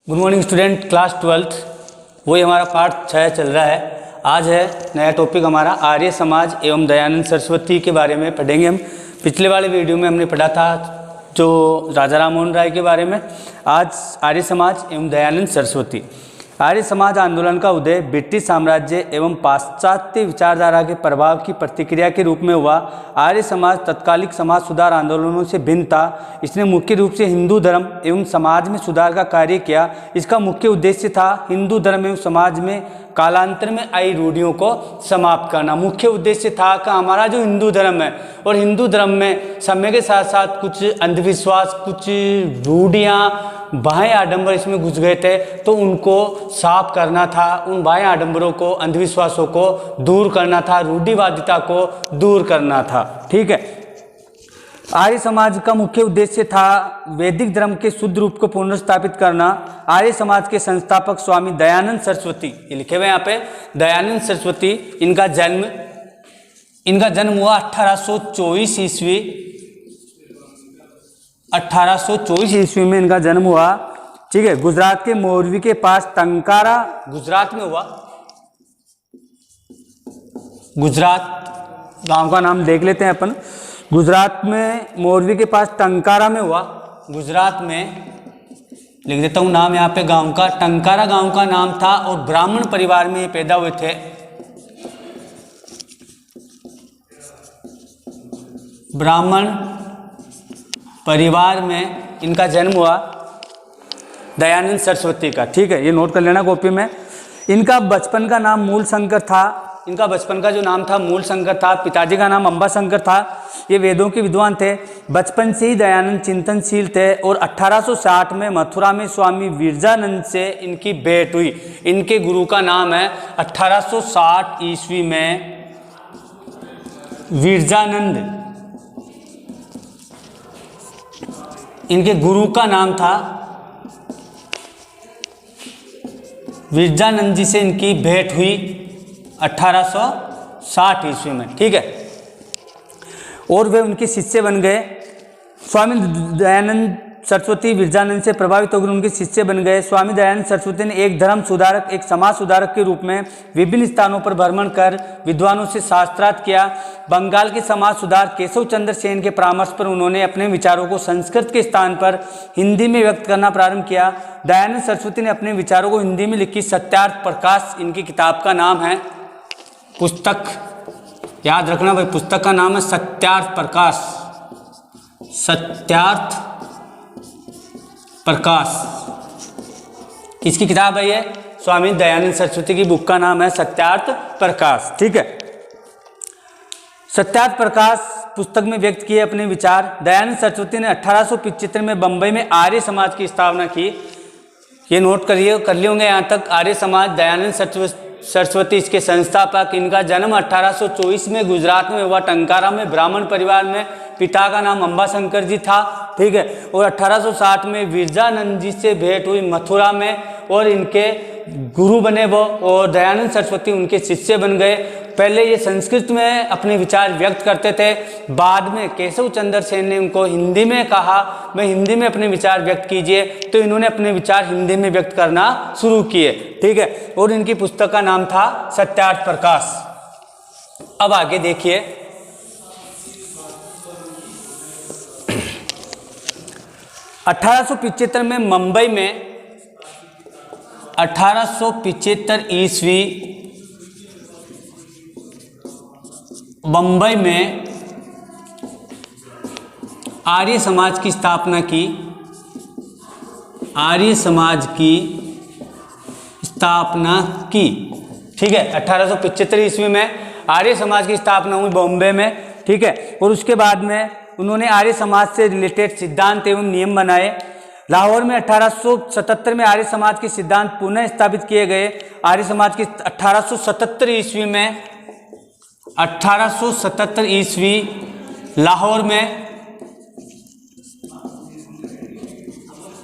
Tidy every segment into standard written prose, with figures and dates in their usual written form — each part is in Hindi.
Good morning student, class 12th वही हमारा पार्ट 6 चल रहा है। आज है नया टॉपिक हमारा आर्य समाज एवं दयानंद सरस्वती के बारे में पढ़ेंगे हम। पिछले वाले वीडियो में हमने पढ़ा था जो राजा राम मोहन राय के बारे में। आज आर्य समाज एवं दयानंद सरस्वती। आर्य समाज आंदोलन का उदय ब्रिटिश साम्राज्य एवं पाश्चात्य विचारधारा के प्रभाव की प्रतिक्रिया के रूप में हुआ। आर्य समाज तत्कालिक समाज सुधार आंदोलनों से भिन्न था। इसने मुख्य रूप से हिंदू धर्म एवं समाज में सुधार का कार्य किया। इसका मुख्य उद्देश्य था हिंदू धर्म एवं समाज में कालांतर में आई रूढ़ियों को समाप्त करना। मुख्य उद्देश्य था कि हमारा जो हिंदू धर्म है और हिंदू धर्म में समय के साथ साथ कुछ अंधविश्वास, कुछ रूढ़ियाँ, बाह्य आडंबर इसमें घुस गए थे, तो उनको साफ करना था। उन बाह्य आडंबरों को, अंधविश्वासों को दूर करना था, रूढ़िवादिता को दूर करना था। ठीक है। आर्य समाज का मुख्य उद्देश्य था वैदिक धर्म के शुद्ध रूप को पुनर्स्थापित करना। आर्य समाज के संस्थापक स्वामी दयानंद सरस्वती, ये लिखे हुए यहाँ पे दयानंद सरस्वती, इनका जन्म हुआ 1824 ईस्वी। 1824 ईस्वी में इनका जन्म हुआ। ठीक है। गुजरात के मोरवी के पास टंकारा, गुजरात में हुआ। गुजरात गांव का नाम देख लेते हैं अपन। गुजरात में मोरवी के पास टंकारा में हुआ। गुजरात में लिख देता हूं नाम यहाँ पे गांव का, टंकारा गांव का नाम था और ब्राह्मण परिवार में ये पैदा हुए थे। ब्राह्मण परिवार में इनका जन्म हुआ दयानंद सरस्वती का। ठीक है, ये नोट कर लेना कॉपी में। इनका बचपन का नाम मूल शंकर था। इनका बचपन का जो नाम था मूल शंकर था। पिताजी का नाम अंबा शंकर था। ये वेदों के विद्वान थे। बचपन से ही दयानंद चिंतनशील थे और 1860 में मथुरा में स्वामी विरजानंद से इनकी भेंट हुई। इनके गुरु का नाम है 1860 ईस्वी में विरजानंद, इनके गुरु का नाम था विरजानंद जी से इनकी भेंट हुई 1860 ईस्वी में। ठीक है। और वे उनके शिष्य बन गए। स्वामी दयानंद सरस्वती विरजानंद से प्रभावित होकर उनके शिष्य बन गए। स्वामी दयानंद सरस्वती ने एक धर्म सुधारक, एक समाज सुधारक के रूप में विभिन्न स्थानों पर भ्रमण कर विद्वानों से शास्त्रार्थ किया। बंगाल के समाज सुधार केशव चंद्र सेन के परामर्श पर उन्होंने अपने विचारों को संस्कृत के स्थान पर हिंदी में व्यक्त करना प्रारंभ किया। दयानंद सरस्वती ने अपने विचारों को हिंदी में लिखी सत्यार्थ प्रकाश, इनकी किताब का नाम है। पुस्तक याद रखना भाई, पुस्तक का नाम है सत्यार्थ प्रकाश। सत्यार्थ प्रकाश किसकी किताब है? ये स्वामी दयानंद सरस्वती की बुक का नाम है सत्यार्थ प्रकाश। ठीक है। सत्यार्थ प्रकाश पुस्तक में व्यक्त किए अपने विचार। दयानंद सरस्वती ने 1875 में बंबई में आर्य समाज की स्थापना की। ये नोट कर लिए होंगे यहाँ तक। आर्य समाज, दयानंद सरस्वती इसके संस्थापक। इनका जन्म 1824 में गुजरात में हुआ, टंकारा में, ब्राह्मण परिवार में। पिता का नाम अंबा शंकर जी था। ठीक है। और 1860 में विरजानंद जी से भेंट हुई मथुरा में और इनके गुरु बने वो, और दयानंद सरस्वती उनके शिष्य बन गए। पहले ये संस्कृत में अपने विचार व्यक्त करते थे। बाद में केशव चंद्र सेन ने उनको हिंदी में कहा, मैं हिंदी में अपने विचार व्यक्त कीजिए, तो इन्होंने अपने विचार हिंदी में व्यक्त करना शुरू किए। ठीक है। और इनकी पुस्तक का नाम था सत्यार्थ प्रकाश। अब आगे देखिए। 1875 में मुंबई में, 1875 ईस्वी बंबई में आर्य समाज की स्थापना की। आर्य समाज की स्थापना की। ठीक है। 1875 ईस्वी में आर्य समाज की स्थापना हुई बॉम्बे में। ठीक है। और उसके बाद में उन्होंने आर्य समाज से रिलेटेड सिद्धांत एवं नियम बनाए। लाहौर में 1877 में आर्य समाज के सिद्धांत पुनः स्थापित किए गए। आर्य समाज की 1877 ईस्वी में, 1877 ईस्वी लाहौर में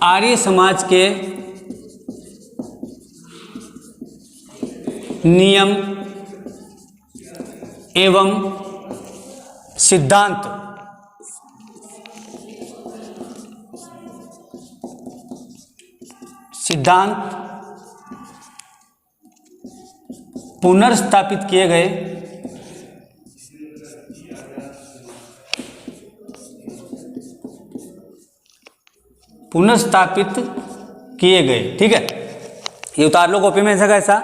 आर्य समाज के नियम एवं सिद्धांत सिद्धांत पुनर्स्थापित किए गए ठीक है, ये उतार लो कॉपी में ऐसा कैसा।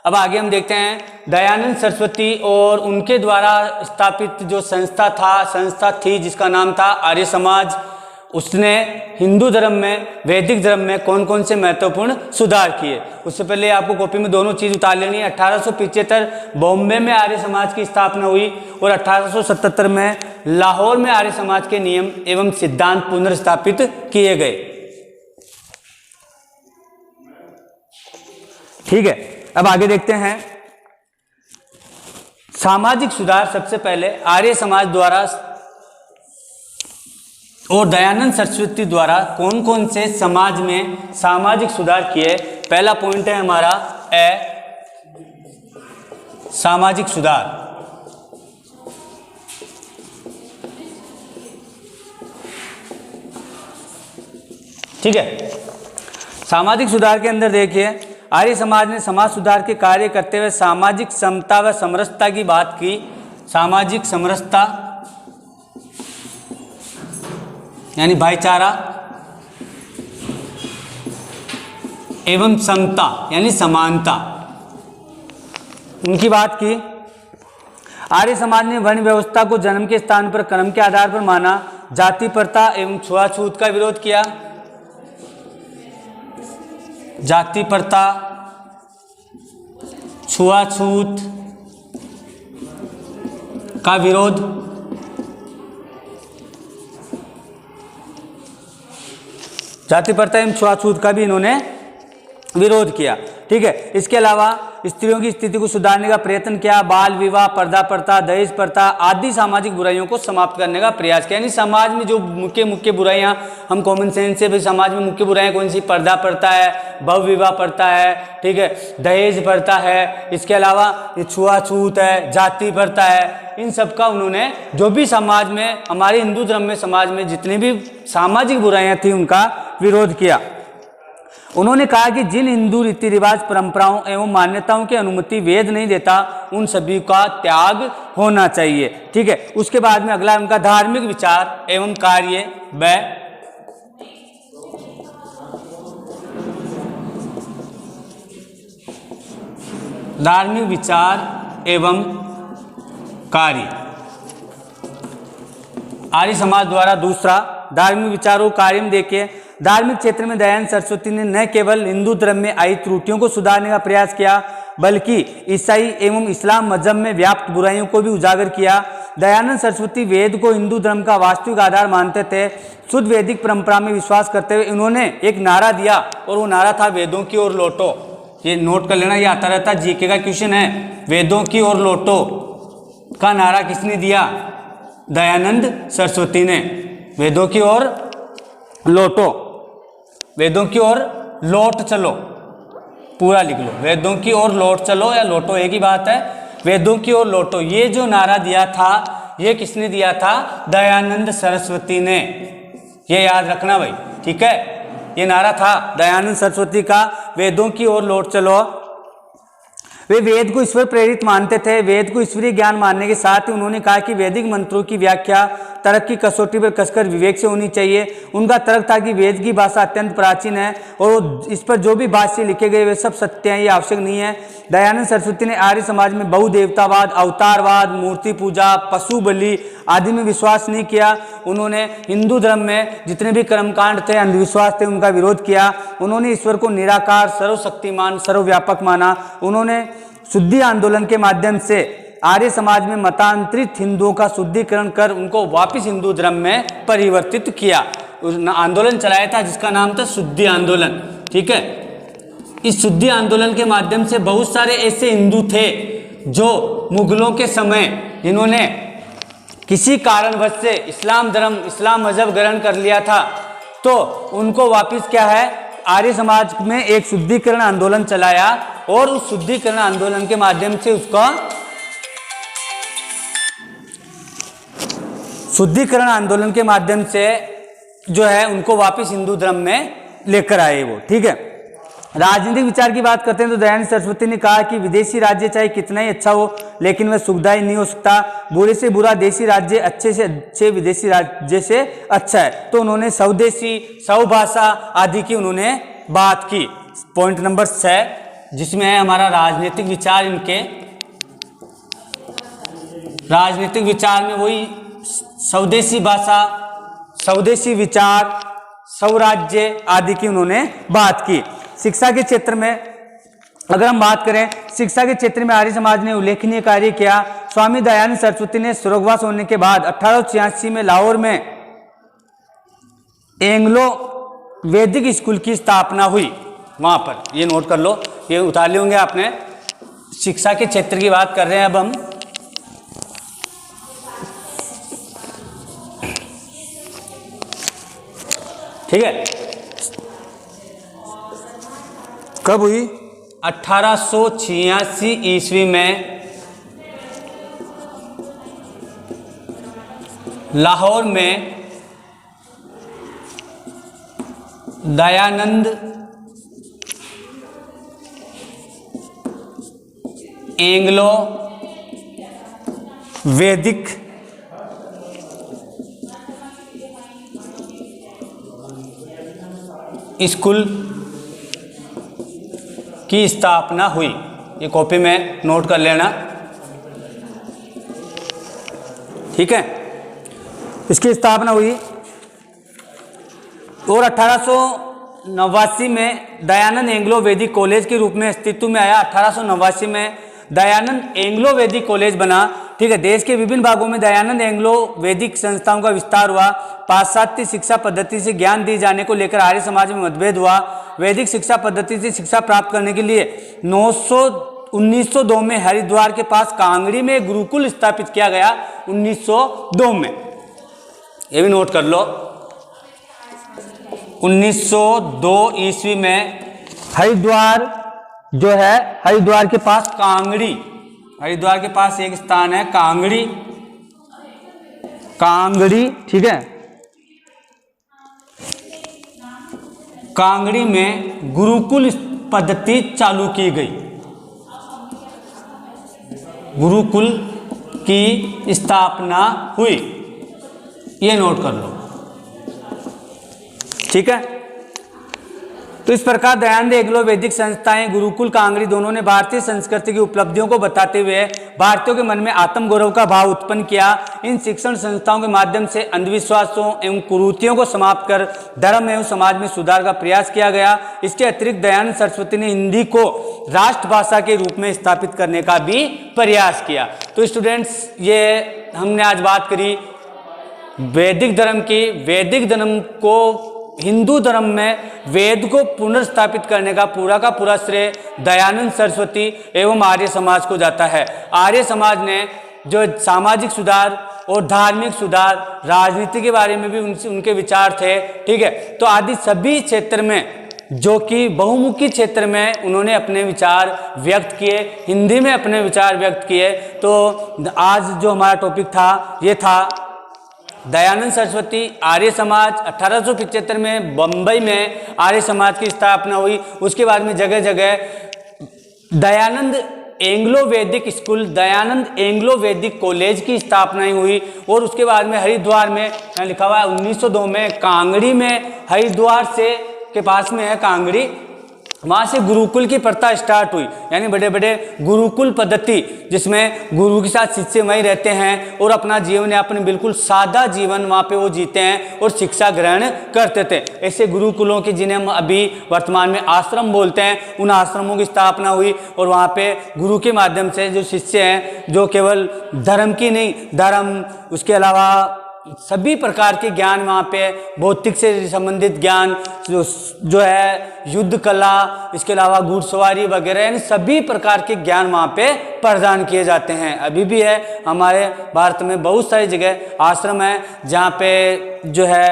अब आगे हम देखते हैं दयानंद सरस्वती और उनके द्वारा स्थापित जो संस्था थी जिसका नाम था आर्य समाज, उसने हिंदू धर्म में, वैदिक धर्म में कौन कौन से महत्वपूर्ण सुधार किए। उससे पहले आपको कॉपी में दोनों चीज उतार लेनी है। 1875 बॉम्बे में आर्य समाज की स्थापना हुई और 1877 में लाहौर में आर्य समाज के नियम एवं सिद्धांत पुनर्स्थापित किए गए। ठीक है, अब आगे देखते हैं सामाजिक सुधार। सबसे पहले आर्य समाज द्वारा और दयानंद सरस्वती द्वारा कौन कौन से समाज में सामाजिक सुधार किए। पहला पॉइंट है हमारा सामाजिक सुधार। ठीक है, सामाजिक सुधार के अंदर देखिए आर्य समाज ने समाज सुधार के कार्य करते हुए सामाजिक समता व समरसता की बात की। सामाजिक समरसता यानी भाईचारा एवं समता यानी समानता, उनकी बात की। आर्य समाज ने वर्ण व्यवस्था को जन्म के स्थान पर कर्म के आधार पर माना। जाति प्रथा एवं छुआछूत का विरोध किया। जाति प्रथा, छुआछूत का विरोध। जाति प्रथा एवं छुआछूत का भी इन्होंने विरोध किया। ठीक है, इसके अलावा स्त्रियों की स्थिति को सुधारने का प्रयत्न किया। बाल विवाह, पर्दा प्रथा, दहेज प्रथा आदि सामाजिक बुराइयों को समाप्त करने का प्रयास किया। यानी समाज में जो मुख्य बुराइयां, हम कॉमन सेंस से भाई समाज में मुख्य बुराइयां कौन सी, पर्दा प्रथा है, भव विवाह प्रथा है, ठीक है, दहेज प्रथा है, इसके अलावा ये छुआछूत है, जाति प्रथा है, इन सब का उन्होंने जो भी समाज में, हमारे हिंदू धर्म में समाज में जितनी भी सामाजिक बुराइयां थी उनका विरोध किया। उन्होंने कहा कि जिन हिंदू रीति रिवाज, परंपराओं एवं मान्यताओं की अनुमति वेद नहीं देता उन सभी का त्याग होना चाहिए। ठीक है, उसके बाद में अगला उनका धार्मिक विचार एवं कार्य व धार्मिक विचार एवं कार्य। आर्य समाज द्वारा दूसरा धार्मिक विचारों कार्य में देखिए, धार्मिक क्षेत्र में दयानंद सरस्वती ने न केवल हिंदू धर्म में आई त्रुटियों को सुधारने का प्रयास किया बल्कि ईसाई एवं इस्लाम मजहब में व्याप्त बुराइयों को भी उजागर किया। दयानंद सरस्वती वेद को हिंदू धर्म का वास्तविक आधार मानते थे। शुद्ध वैदिक परंपरा में विश्वास करते हुए इन्होंने एक नारा दिया और वो नारा था वेदों की ओर लौटो। ये नोट कर लेना, ये आता रहता जीके का क्वेश्चन है। वेदों की ओर लौटो का नारा किसने दिया? दयानंद सरस्वती ने। वेदों की ओर लौटो, वेदों की ओर लौट चलो, पूरा लिख लो, वेदों की ओर लौट चलो या लौटो एक ही बात है। वेदों की ओर लौटो, ये जो नारा दिया था ये किसने दिया था? दयानंद सरस्वती ने। ये याद रखना भाई, ठीक है, ये नारा था दयानंद सरस्वती का, वेदों की ओर लौट चलो। वे वेद को ईश्वर प्रेरित मानते थे। वेद को ईश्वरीय ज्ञान मानने के साथ ही उन्होंने कहा कि वैदिक मंत्रों की व्याख्या तर्क की कसौटी पर कसकर विवेक से होनी चाहिए। उनका तर्क था कि वेद की भाषा अत्यंत प्राचीन है और इस पर जो भी भाष्य लिखे गए वे सब सत्य हैं, ये आवश्यक नहीं है। दयानंद सरस्वती ने आर्य समाज में बहुदेवतावाद, अवतारवाद, मूर्ति पूजा, पशु बलि आदि में विश्वास नहीं किया। उन्होंने हिंदू धर्म में जितने भी कर्मकांड थे, अंधविश्वास थे, उनका विरोध किया। उन्होंने ईश्वर को निराकार, सर्वशक्तिमान, सर्वव्यापक माना। उन्होंने शुद्धि आंदोलन के माध्यम से आर्य समाज में मतांतरित हिंदुओं का शुद्धिकरण कर उनको वापस हिंदू धर्म में परिवर्तित किया। आंदोलन चलाया था जिसका नाम था शुद्धि आंदोलन। ठीक है, इस शुद्धि आंदोलन के माध्यम से बहुत सारे ऐसे हिंदू थे जो मुगलों के समय जिन्होंने किसी कारणवश से इस्लाम धर्म, इस्लाम मजहब ग्रहण कर लिया था, तो उनको वापस क्या है, आर्य समाज में एक शुद्धिकरण आंदोलन चलाया और उस शुद्धिकरण आंदोलन के माध्यम से उसका शुद्धिकरण आंदोलन के माध्यम से जो है उनको वापस हिंदू धर्म में लेकर आए वो। ठीक है, राजनीतिक विचार की बात करते हैं तो दयानंद सरस्वती ने कहा कि विदेशी राज्य चाहे कितना ही अच्छा हो लेकिन वह सुखदायी नहीं हो सकता, बुरे से बुरा देशी राज्य अच्छे से अच्छे विदेशी राज्य से अच्छा है। तो उन्होंने स्वदेशी, स्वभाषा आदि की उन्होंने बात की। पॉइंट नंबर 6 जिसमें है हमारा राजनीतिक विचार, इनके राजनीतिक विचार में वही स्वदेशी भाषा, स्वदेशी विचार, स्वराज्य आदि की उन्होंने बात की। शिक्षा के क्षेत्र में अगर हम बात करें, शिक्षा के क्षेत्र में आर्य समाज ने उल्लेखनीय कार्य किया। स्वामी दयानंद सरस्वती ने स्वर्गवास होने के बाद 1886 में लाहौर में एंग्लो वैदिक स्कूल की स्थापना हुई। वहां पर ये नोट कर लो, ये उतार लिए होंगे आपने। शिक्षा के क्षेत्र की बात कर रहे हैं अब हम। ठीक है, कब हुई? 1886 ईस्वी में लाहौर में दयानंद एंग्लो वैदिक स्कूल की स्थापना हुई। ये कॉपी में नोट कर लेना, ठीक है। इसकी स्थापना हुई और 1889 में दयानंद एंग्लो वैदिक कॉलेज के रूप में अस्तित्व में आया। 1889 में दयानंद एंग्लो वैदिक कॉलेज बना, ठीक है। देश के विभिन्न भागों में दयानंद एंग्लो वैदिक संस्थाओं का विस्तार हुआ। पाश्चात्य शिक्षा पद्धति से ज्ञान दिए जाने को लेकर आर्य समाज में मतभेद हुआ। वैदिक शिक्षा पद्धति से शिक्षा प्राप्त करने के लिए 1902 में हरिद्वार के पास कांगड़ी में गुरुकुल स्थापित किया गया। 1902 में, ये भी नोट कर लो। 1902 ईस्वी में हरिद्वार जो है, हरिद्वार के पास कांगड़ी, हरिद्वार के पास एक स्थान है कांगड़ी, कांगड़ी, ठीक है। कांगड़ी में गुरुकुल पद्धति चालू की गई, गुरुकुल की स्थापना हुई। ये नोट कर लो, ठीक है। तो इस प्रकार दयानंद एंग्लो वैदिक संस्थाएं, गुरुकुल, कांगड़ी दोनों ने भारतीय संस्कृति की उपलब्धियों को बताते हुए भारतीयों के मन में आत्मगौरव का भाव उत्पन्न किया। इन शिक्षण संस्थाओं के माध्यम से अंधविश्वासों एवं कुरीतियों को समाप्त कर धर्म एवं समाज में सुधार का प्रयास किया गया। इसके अतिरिक्त दयानंद सरस्वती ने हिंदी को राष्ट्रभाषा के रूप में स्थापित करने का भी प्रयास किया। तो स्टूडेंट्स, ये हमने आज बात करी वैदिक धर्म की। वैदिक धर्म को, हिंदू धर्म में वेद को पुनर्स्थापित करने का पूरा श्रेय दयानंद सरस्वती एवं आर्य समाज को जाता है। आर्य समाज ने जो सामाजिक सुधार और धार्मिक सुधार, राजनीति के बारे में भी उनके विचार थे, ठीक है। तो आदि सभी क्षेत्र में, जो कि बहुमुखी क्षेत्र में उन्होंने अपने विचार व्यक्त किए, हिंदी में अपने विचार व्यक्त किए। तो आज जो हमारा टॉपिक था, ये था दयानंद सरस्वती, आर्य समाज। 1875 में बम्बई में आर्य समाज की स्थापना हुई। उसके बाद में जगह जगह दयानंद एंग्लो वैदिक स्कूल, दयानंद एंग्लो वैदिक कॉलेज की स्थापना हुई। और उसके बाद में हरिद्वार में, यहाँ लिखा हुआ है 1902 में कांगड़ी में, हरिद्वार से के पास में है कांगड़ी, वहाँ से गुरुकुल की प्रथा स्टार्ट हुई। यानी बड़े बड़े गुरुकुल पद्धति, जिसमें गुरु के साथ शिष्य वहीं रहते हैं और अपना जीवन यापन बिल्कुल सादा जीवन वहाँ पे वो जीते हैं और शिक्षा ग्रहण करते थे। ऐसे गुरुकुलों की, जिन्हें हम अभी वर्तमान में आश्रम बोलते हैं, उन आश्रमों की स्थापना हुई। और वहाँ पे गुरु के माध्यम से जो शिष्य हैं, जो केवल धर्म की नहीं, धर्म, उसके अलावा सभी प्रकार के ज्ञान वहाँ पे, भौतिक से संबंधित ज्ञान जो है, युद्ध कला, इसके अलावा घुड़सवारी वगैरह, यानी सभी प्रकार के ज्ञान वहाँ पे प्रदान किए जाते हैं। अभी भी है हमारे भारत में बहुत सारी जगह आश्रम है जहाँ पे जो है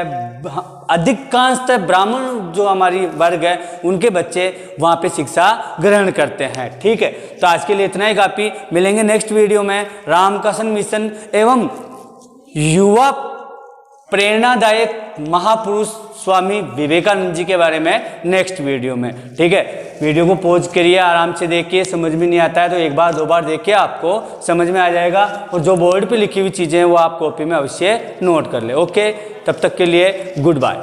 अधिकांशतः ब्राह्मण जो हमारी वर्ग है, उनके बच्चे वहाँ पे शिक्षा ग्रहण करते हैं, ठीक है। तो आज के लिए इतना ही काफ़ी। मिलेंगे नेक्स्ट वीडियो में रामकृष्ण मिशन एवं युवा प्रेरणादायक महापुरुष स्वामी विवेकानंद जी के बारे में नेक्स्ट वीडियो में। ठीक है, वीडियो को पॉज करिए, आराम से देखिए, समझ में नहीं आता है तो एक बार दो बार देखिए, आपको समझ में आ जाएगा। और जो बोर्ड पे लिखी हुई चीज़ें हैं वो आप कॉपी में अवश्य नोट कर ले। ओके, तब तक के लिए गुड बाय।